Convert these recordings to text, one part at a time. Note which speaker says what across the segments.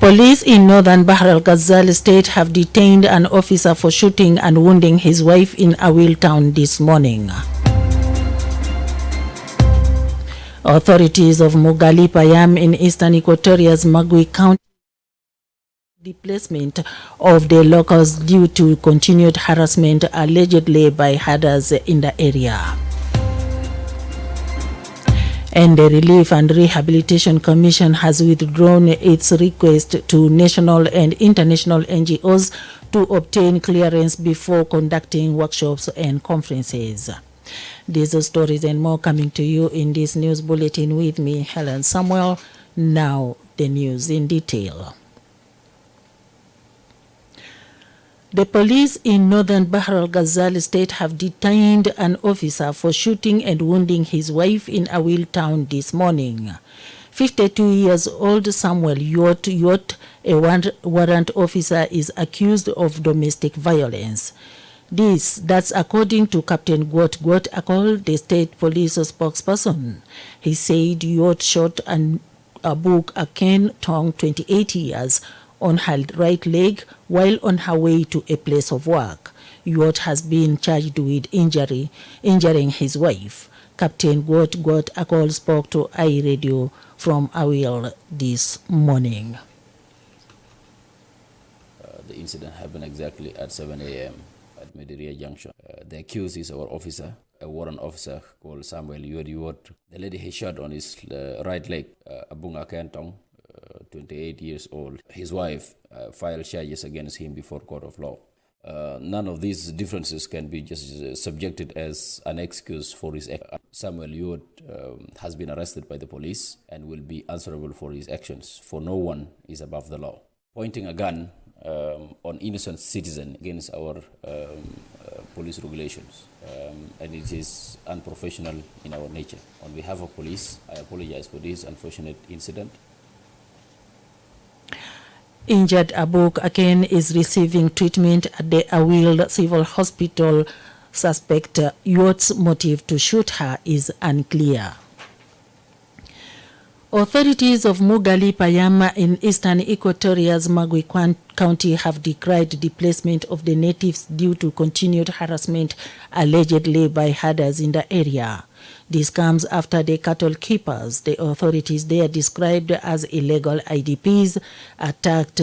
Speaker 1: Police in northern Bahr el Ghazal state have detained an officer for shooting and wounding his wife in Awil town this morning. Authorities of Mugali Payam in eastern Equatoria's Magui County displacement of the locals due to continued harassment allegedly by herders in the area. And the Relief and Rehabilitation Commission has withdrawn its request to national and international NGOs to obtain clearance before conducting workshops and conferences. These stories and more coming to you in this news bulletin with me, Helen Samuel. Now the news in detail. The police in northern Bahr el Ghazal state have detained an officer for shooting and wounding his wife in Awil town this morning. 52 years old Samuel Yot, a warrant officer, is accused of domestic violence. That's according to Captain Gwot Akol, the state police spokesperson. He said Yot shot Abuk Aken Tong, 28 years, on her right leg while on her way to a place of work. Yot has been charged with injuring his wife. Captain Gwot Akol spoke to iRadio from Awil this morning.
Speaker 2: The incident happened exactly at 7 a.m. at Mediria Junction. The accused is our officer, a warrant officer called Samuel Yot. The lady he shot on his right leg, Abung Akentong, 28 years old. His wife filed charges against him before court of law. None of these differences can be just subjected as an excuse for his act. Samuel Yot has been arrested by the police and will be answerable for his actions, for no one is above the law. Pointing a gun on innocent citizen against our police regulations, and it is unprofessional in our nature. On behalf of police, I apologize for this unfortunate incident.
Speaker 1: Injured Abuk Aken is receiving treatment at the Awil Civil Hospital. Suspect Yot's motive to shoot her is unclear. Authorities of Mugali Payama in eastern Equatoria's Magui County have decried displacement of the natives due to continued harassment allegedly by herders in the area. This comes after the cattle keepers, the authorities there described as illegal IDPs, attacked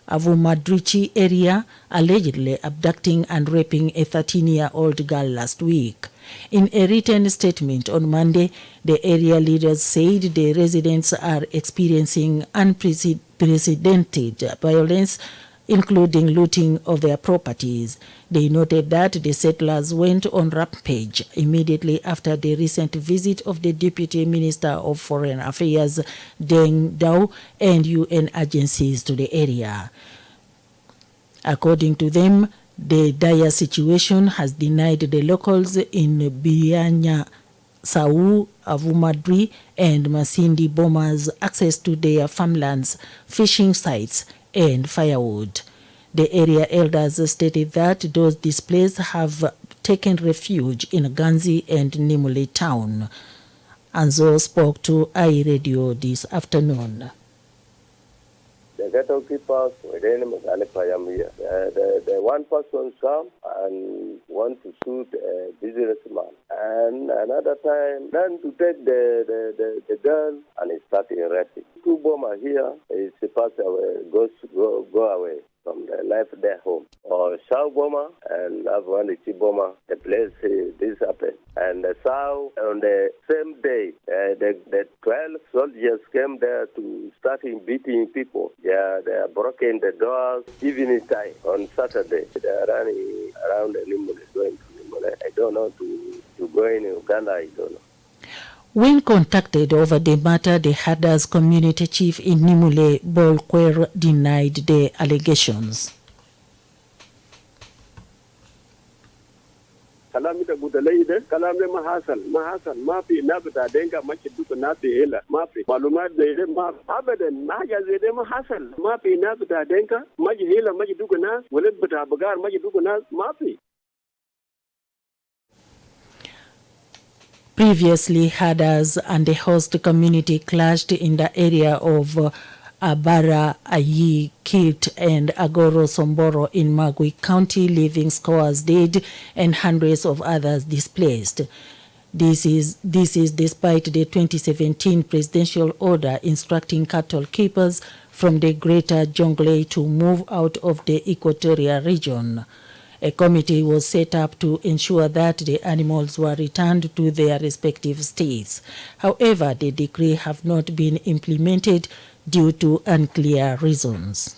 Speaker 1: Avumadrichi area, allegedly abducting and raping a 13-year-old girl last week. In a written statement on Monday, the area leaders said the residents are experiencing unprecedented violence, including looting of their properties. They noted that the settlers went on rampage immediately after the recent visit of the Deputy Minister of Foreign Affairs, Deng Dao, and UN agencies to the area. According to them, the dire situation has denied the locals in Bianya, Sau, Avumadri, and Masindi Bomas access to their farmlands, fishing sites, and firewood. The area elders stated that those displaced have taken refuge in Ganzi and Nimule town. Anzo spoke to iRadio this afternoon.
Speaker 3: The cattle keepers within Mugali Payam here. The one person come and want to shoot a businessman, and another time then to take the girl and he started raping. Two bombers here is supposed to go away from the life their home. Or South Boma and Avaniti Boma, the place this happened. And the South on the same day, the 12 soldiers came there to start beating people. They are broken the doors evening time on Saturday. They are running around the Nimule, going to Nimule. I don't know to go in Uganda, I don't know.
Speaker 1: When contacted over the matter, the herders community chief in Nimule, Bolquer, denied the allegations.
Speaker 4: Kalamita Budalaide, Kalame Mahasan, Mapi, Nabita, Denga, Machiduka, Napi, Ela, Mapi, Malumat, Abadan, Maja, Mahasan, Mapi, Nabita, Denka, Majihila, Majidukanas, Willibata Bagar, Majidukanas, Mapi.
Speaker 1: Previously, herders and the host community clashed in the area of Abara Ayi Kit and Agoro Somboro in Magui County, leaving scores dead and hundreds of others displaced. This is despite the 2017 presidential order instructing cattle keepers from the Greater Jonglei to move out of the Equatorial region. A committee was set up to ensure that the animals were returned to their respective states. However, the decree have not been implemented due to unclear reasons.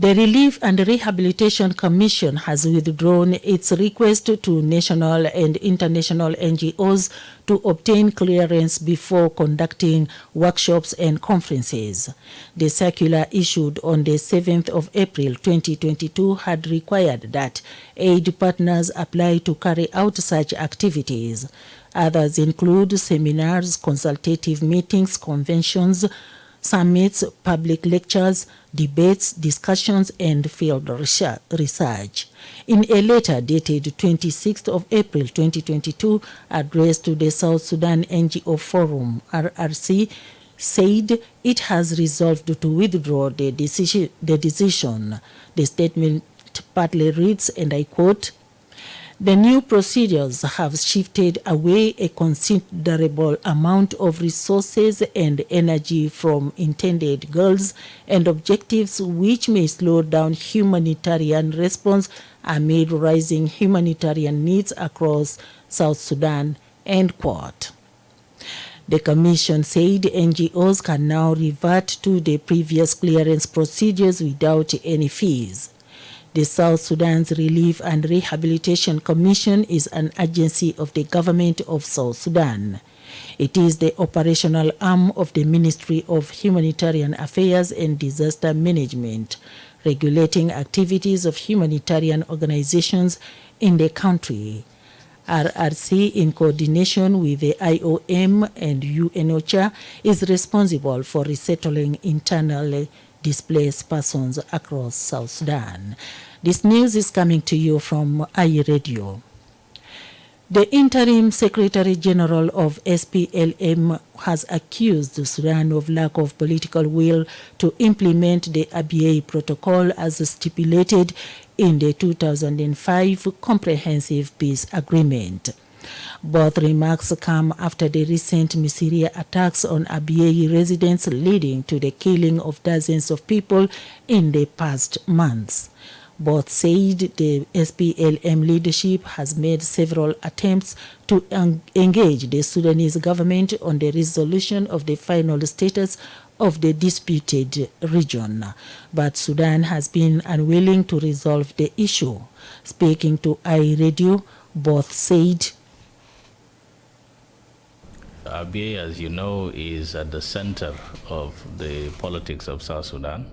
Speaker 1: The Relief and Rehabilitation Commission has withdrawn its request to national and international NGOs to obtain clearance before conducting workshops and conferences. The circular issued on the 7th of April 2022 had required that aid partners apply to carry out such activities. Others include seminars, consultative meetings, conventions, summits, public lectures, debates, discussions, and field research. In a letter dated 26th of April 2022, addressed to the South Sudan NGO Forum, RRC, said it has resolved to withdraw the decision. The statement partly reads, and I quote, "The new procedures have shifted away a considerable amount of resources and energy from intended goals and objectives which may slow down humanitarian response amid rising humanitarian needs across South Sudan," end quote. The Commission said NGOs can now revert to the previous clearance procedures without any fees. The South Sudan's Relief and Rehabilitation Commission is an agency of the government of South Sudan. It is the operational arm of the Ministry of Humanitarian Affairs and Disaster Management, regulating activities of humanitarian organizations in the country. RRC, in coordination with the IOM and UNOCHA, is responsible for resettling internally displaced persons across South Sudan. This news is coming to you from iRadio. The interim Secretary General of SPLM has accused Sudan of lack of political will to implement the Abyei Protocol as stipulated in the 2005 Comprehensive Peace Agreement. Both remarks come after the recent Misiria attacks on Abyei residents, leading to the killing of dozens of people in the past months. Both said the SPLM leadership has made several attempts to engage the Sudanese government on the resolution of the final status of the disputed region, but Sudan has been unwilling to resolve the issue. Speaking to iRadio, both said,
Speaker 5: Abyei, as you know, is at the center of the politics of South Sudan.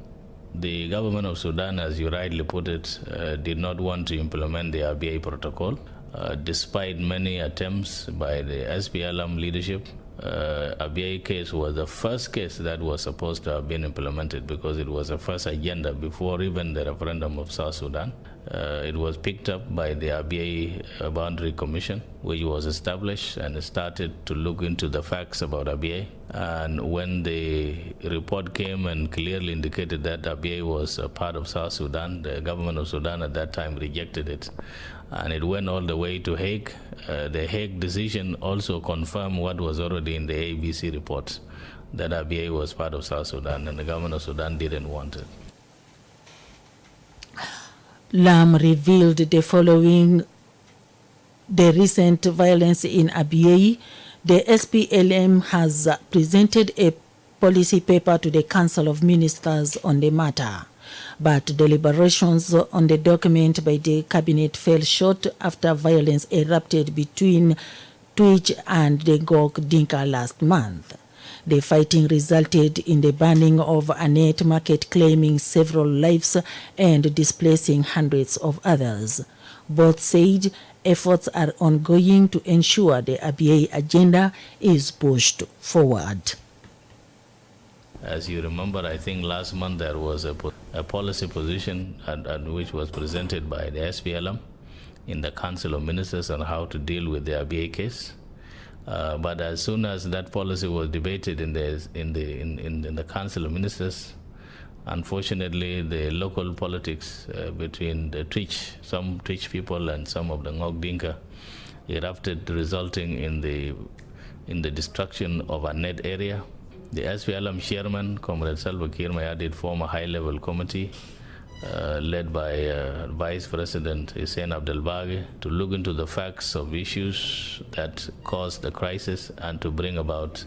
Speaker 5: The government of Sudan, as you rightly put it, did not want to implement the Abyei Protocol, despite many attempts by the SPLM leadership. Abyei case was the first case that was supposed to have been implemented because it was the first agenda before even the referendum of South Sudan. It was picked up by the Abyei Boundary Commission, which was established and started to look into the facts about Abyei. And when the report came and clearly indicated that Abyei was a part of South Sudan, the government of Sudan at that time rejected it. And it went all the way to Hague. The Hague decision also confirmed what was already in the ABC report, that Abyei was part of South Sudan, and the government of Sudan didn't want it.
Speaker 1: Lam revealed the following: the recent violence in Abyei. The SPLM has presented a policy paper to the Council of Ministers on the matter, but deliberations on the document by the cabinet fell short after violence erupted between Twitch and the Gog Dinka last month. The fighting resulted in the burning of a net market, claiming several lives and displacing hundreds of others. Both said efforts are ongoing to ensure the Abyei agenda is pushed forward.
Speaker 5: As you remember, I think last month there was a policy position which was presented by the SPLM in the Council of Ministers on how to deal with the Abyei case. But as soon as that policy was debated in the Council of Ministers, unfortunately, the local politics between the some Twitch people and some of the Ngok Dinka erupted, resulting in the destruction of a net area. The SPLM chairman, Comrade Salva Kiir Mayardit, formed a high-level committee led by Vice President Hussein Abdel Baghe to look into the facts of issues that caused the crisis and to bring about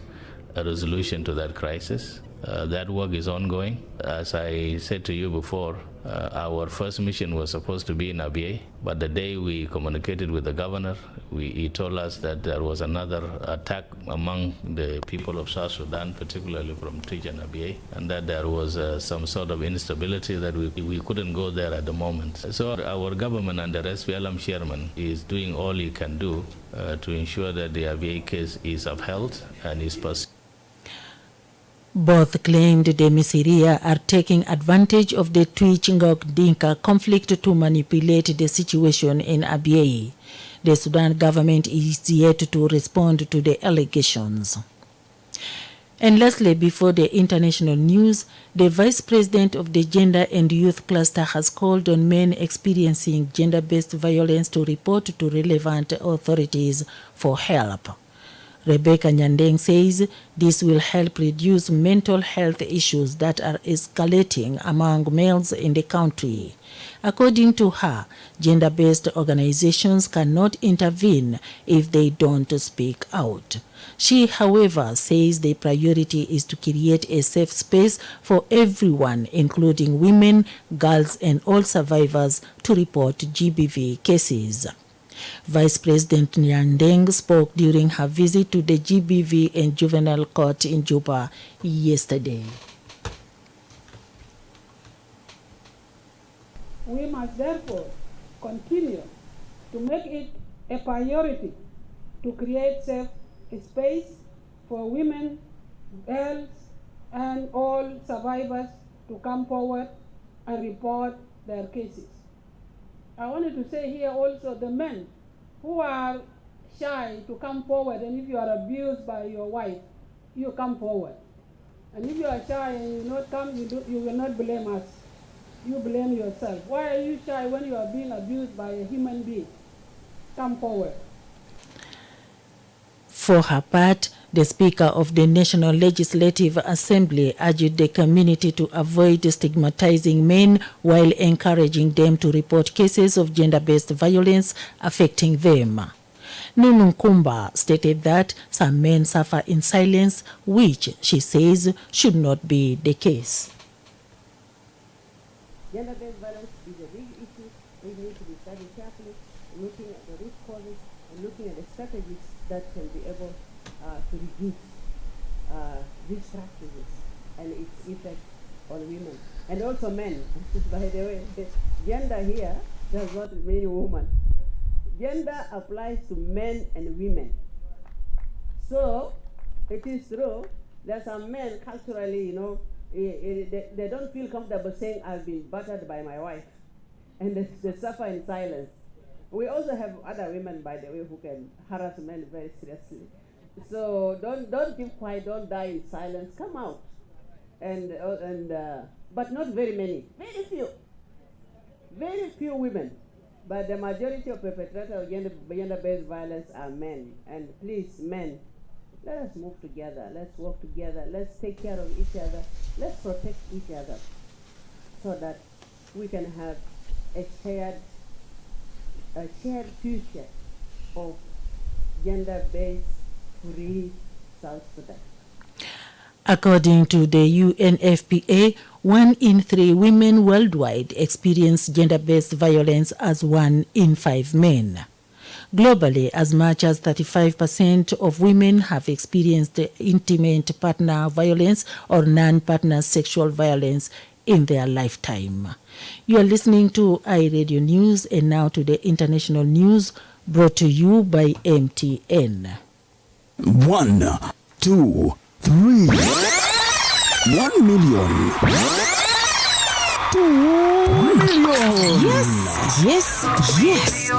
Speaker 5: a resolution to that crisis. That work is ongoing. As I said to you before, our first mission was supposed to be in Abyei, but the day we communicated with the governor, he told us that there was another attack among the people of South Sudan, particularly from Twitch and Abyei, and that there was some sort of instability that we couldn't go there at the moment. So our government under SPLM chairman is doing all he can do to ensure that the Abyei case is upheld and is pursued.
Speaker 1: Both claimed the Misiria are taking advantage of the Twitch Ngok Dinka conflict to manipulate the situation in Abyei. The Sudan government is yet to respond to the allegations. And lastly, before the international news, the Vice President of the Gender and Youth Cluster has called on men experiencing gender-based violence to report to relevant authorities for help. Rebecca Nyandeng says this will help reduce mental health issues that are escalating among males in the country. According to her, gender-based organizations cannot intervene if they don't speak out. She, however, says the priority is to create a safe space for everyone, including women, girls, and all survivors, to report GBV cases. Vice President Nyandeng spoke during her visit to the GBV and Juvenile Court in Juba yesterday.
Speaker 6: We must therefore continue to make it a priority to create safe space for women, girls, and all survivors to come forward and report their cases. I wanted to say here also the men who are shy to come forward, and if you are abused by your wife, you come forward. And if you are shy and you not come, you will not blame us. You blame yourself. Why are you shy when you are being abused by a human being? Come forward.
Speaker 1: For her part, the Speaker of the National Legislative Assembly urged the community to avoid stigmatizing men while encouraging them to report cases of gender-based violence affecting them. Nunu Nkumba stated that some men suffer in silence, which she says should not be the case.
Speaker 7: Gender-based violence is a big issue. We need to be studied carefully, looking at the root causes and looking at the strategies that can be able to reduce these practices and its effect on women and also men. By the way, gender here does not mean woman. Gender applies to men and women. So it is true that some men culturally, they don't feel comfortable saying I've been battered by my wife, and they suffer in silence. We also have other women, by the way, who can harass men very seriously. So don't keep quiet, don't die in silence. Come out, but not very many, very few women. But the majority of perpetrators of gender-based violence are men. And please, men, let us move together. Let's work together. Let's take care of each other. Let's protect each other so that we can have a shared future of gender-based free South Sudan.
Speaker 1: According to the UNFPA, 1 in 3 women worldwide experience gender-based violence as 1 in 5 men. Globally, as much as 35% of women have experienced intimate partner violence or non-partner sexual violence in their lifetime. You are listening to iRadio News, and now to the international news brought to you by MTN.
Speaker 8: 1, 2, 3. 1 million. 2 million.
Speaker 9: Yes.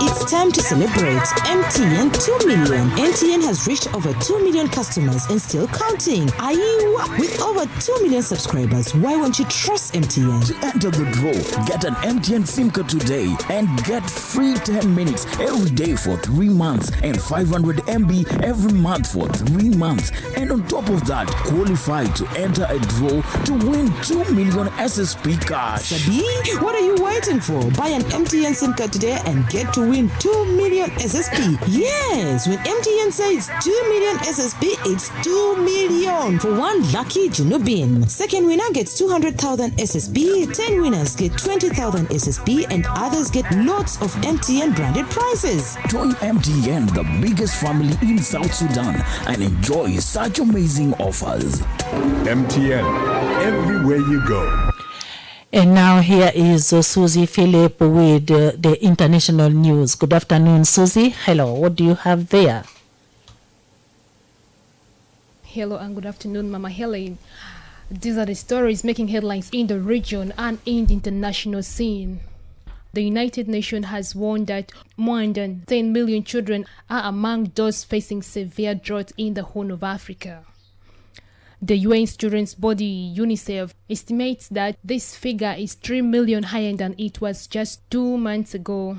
Speaker 9: It's time to celebrate. MTN 2 million. MTN has reached over 2 million customers and still counting. Are you? With over 2 million subscribers, why won't you trust MTN?
Speaker 8: To enter the draw, get an MTN SIM card today and get free 10 minutes every day for 3 months and 500 MB every month for 3 months. And on top of that, qualify to enter a draw to win 2 million SSP cash.
Speaker 9: Sabi, what are you waiting for? Buy an MTN SIM card today and get to win 2 million SSP. Yes, when MTN says 2 million SSP, it's 2 million for one lucky Junubin. Second winner gets 200,000 SSP, 10 winners get 20,000 SSP, and others get lots of MTN branded prizes.
Speaker 8: Join MTN, the biggest family in South Sudan, and enjoy such amazing offers.
Speaker 10: MTN, everywhere you go.
Speaker 1: And now here is Susie Philip with the international news. Good afternoon, Susie. Hello, what do you have there?
Speaker 11: Hello and good afternoon, Mama Helen. These are the stories making headlines in the region and in the international scene. The United Nations has warned that more than 10 million children are among those facing severe drought in the Horn of Africa. The UN's children's body, UNICEF, estimates that this figure is 3 million higher than it was just 2 months ago.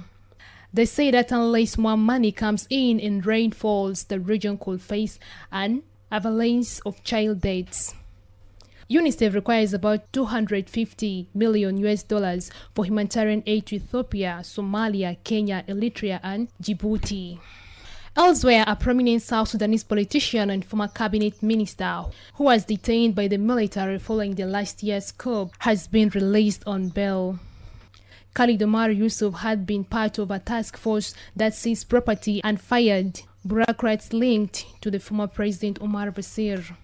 Speaker 11: They say that unless more money comes in and rain falls, the region could face an avalanche of child deaths. UNICEF requires about $250 million for humanitarian aid to Ethiopia, Somalia, Kenya, Eritrea, and Djibouti. Elsewhere, a prominent South Sudanese politician and former cabinet minister who was detained by the military following the last year's coup has been released on bail. Khalid Omar Yusuf had been part of a task force that seized property and fired bureaucrats linked to the former President Omar Bashir.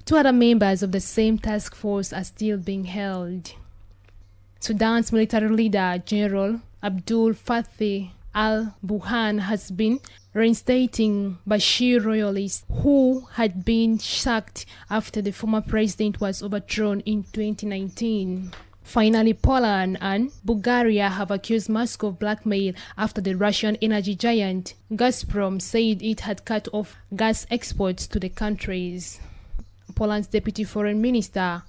Speaker 11: 2 other members of the same task force are still being held. Sudan's military leader, General Abdul Fattah al-Burhan, has been reinstating Bashir royalists who had been sacked after the former president was overthrown in 2019. Finally, Poland and Bulgaria have accused Moscow of blackmail after the Russian energy giant Gazprom said it had cut off gas exports to the countries. Poland's Deputy Foreign Minister,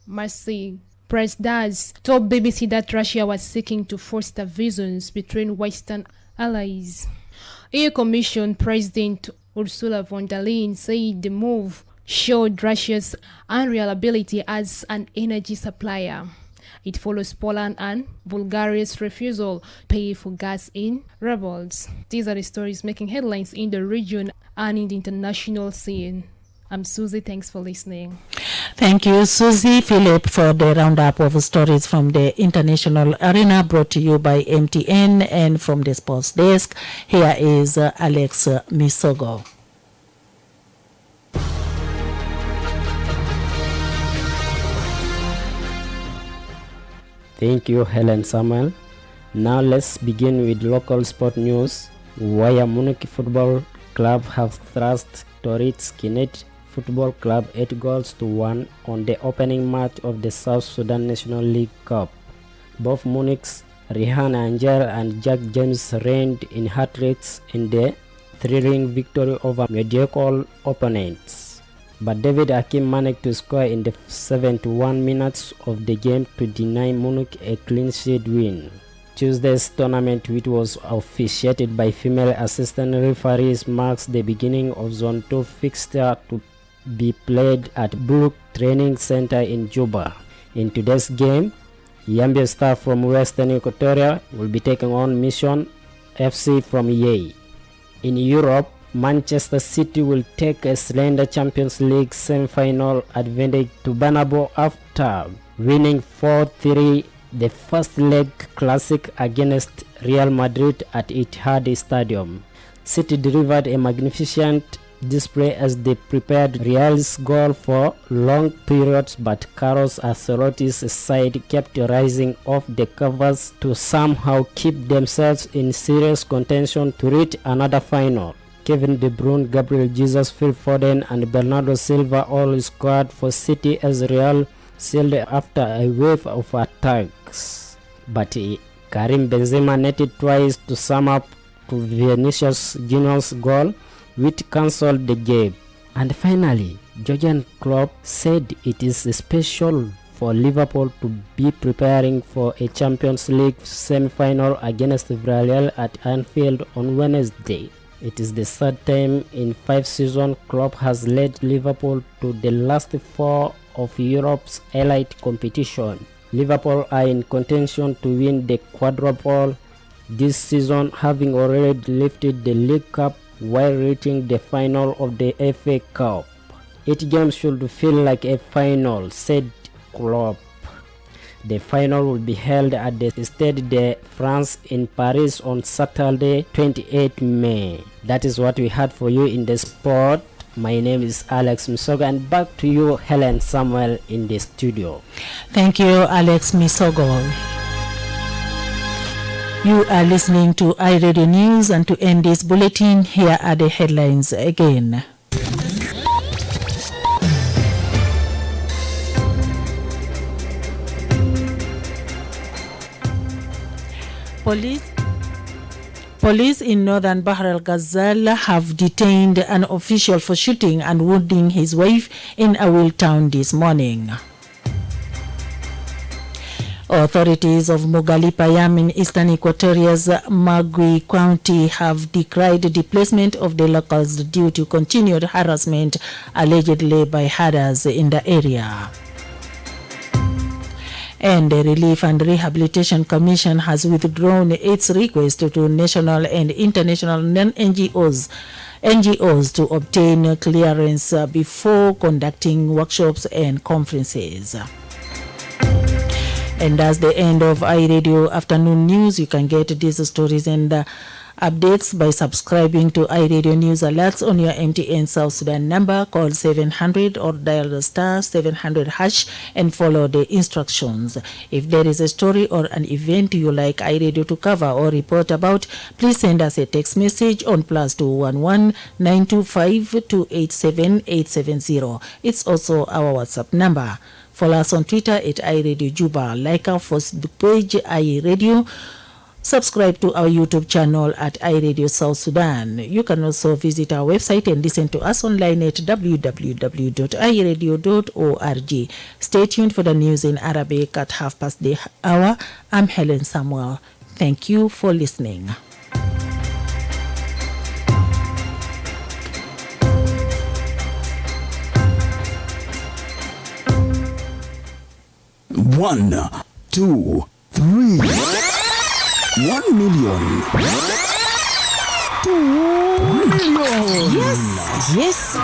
Speaker 11: Maciej Przdaz, told BBC that Russia was seeking to foster visions between Western allies. EU Commission President Ursula von der Leyen said the move showed Russia's unreliability as an energy supplier. It follows Poland and Bulgaria's refusal to pay for gas in rubles. These are the stories making headlines in the region and in the international scene. I'm Susie. Thanks for listening.
Speaker 1: Thank you, Susie Philip, for the roundup of stories from the international arena brought to you by MTN. And from the sports desk, here is Alex Misogo.
Speaker 12: Thank you, Helen Samuel. Now let's begin with local sport news, where Munich Football Club have thrust Torit Kinet Football Club 8-1 on the opening match of the South Sudan National League Cup. Both Munich's Rihan Anjar and Jack James reigned in hat-tricks in the thrilling victory over mediocre opponents. But David Hakim managed to score in the 71 minutes of the game to deny Munich a clean sheet win. Tuesday's tournament, which was officiated by female assistant referees, marks the beginning of Zone 2 fixture to be played at Brook Training Center in Juba. In today's game, Yambia Star from Western Equatoria will be taking on Mission FC from Yei. In Europe, Manchester City will take a slender Champions League semi-final advantage to Bernabeu after winning 4-3 the first leg classic against Real Madrid at Etihad Stadium. City delivered a magnificent display as they prepared Real's goal for long periods, but Carlos Ancelotti's side kept rising off the covers to somehow keep themselves in serious contention to reach another final. Kevin De Bruyne, Gabriel Jesus, Phil Foden and Bernardo Silva all scored for City as Real sealed after a wave of attacks. But Karim Benzema netted twice to sum up to Vinicius Junior's goal, which cancelled the game. And finally, Jurgen Klopp said it is special for Liverpool to be preparing for a Champions League semi-final against Villarreal at Anfield on Wednesday. It is the third time in 5 seasons Klopp has led Liverpool to the last 4 of Europe's elite competition. Liverpool are in contention to win the quadruple this season, having already lifted the League Cup while reaching the final of the FA Cup. 8 games should feel like a final, said Klopp. The final will be held at the Stade de France in Paris on Saturday, 28 May. That is what we had for you in the sport. My name is Alex Misogo, and back to you, Helen Samuel, in the studio.
Speaker 1: Thank you, Alex Misogo. You are listening to iRadio News, and to end this bulletin, here are the headlines again. Police in northern Bahr el Ghazal have detained an official for shooting and wounding his wife in Awil town this morning. Authorities of Mogali-Payam in eastern Equatoria's Magui County have decried the displacement of the locals due to continued harassment allegedly by herders in the area. And the Relief and Rehabilitation Commission has withdrawn its request to national and international non-NGOs to obtain clearance before conducting workshops and conferences. And that's the end of iRadio Afternoon News. You can get these stories and updates by subscribing to iRadio News Alerts on your MTN South Sudan number. Call 700 or dial the star 700 hash and follow the instructions. If there is a story or an event you like iRadio to cover or report about, please send us a text message on +211 925 287 870. It's also our WhatsApp number. Follow us on Twitter at iRadio Juba. Like our Facebook page, iRadio. Subscribe to our YouTube channel at iRadio South Sudan. You can also visit our website and listen to us online at www.iradio.org. Stay tuned for the news in Arabic at 1:30. I'm Helen Samuel. Thank you for listening.
Speaker 8: One, two, three. 1 million. 2 million.
Speaker 9: Yes.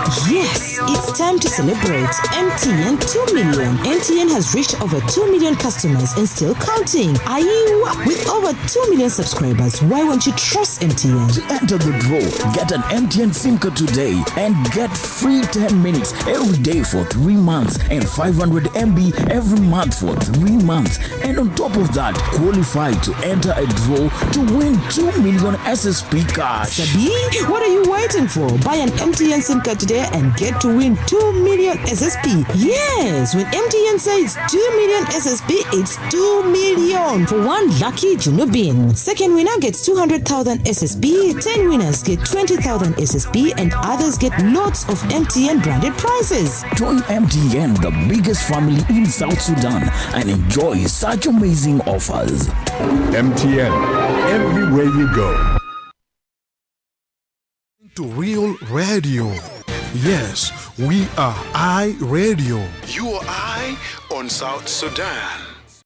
Speaker 9: It's time to celebrate. MTN 2 million. MTN has reached over 2 million customers and still counting. Are you? With over 2 million subscribers, why won't you trust MTN?
Speaker 8: To enter the draw, get an MTN SIM card today and get free 10 minutes every day for 3 months and 500 MB every month for 3 months. And on top of that, qualify to enter a draw to win 2 million SSP cash.
Speaker 9: Sabi, what are you waiting for? Buy an MTN SIM card today and get to win 2 million SSP. Yes, when MTN says 2 million SSP, it's 2 million for one lucky Junubin. Second winner gets 200,000 SSP, 10 winners get 20,000 SSP, and others get lots of MTN branded prizes.
Speaker 8: Join MTN, the biggest family in South Sudan, and enjoy such amazing offers.
Speaker 10: MTN, everywhere you go.
Speaker 13: To Real Radio. Yes, we are iRadio.
Speaker 14: You are I on South Sudan.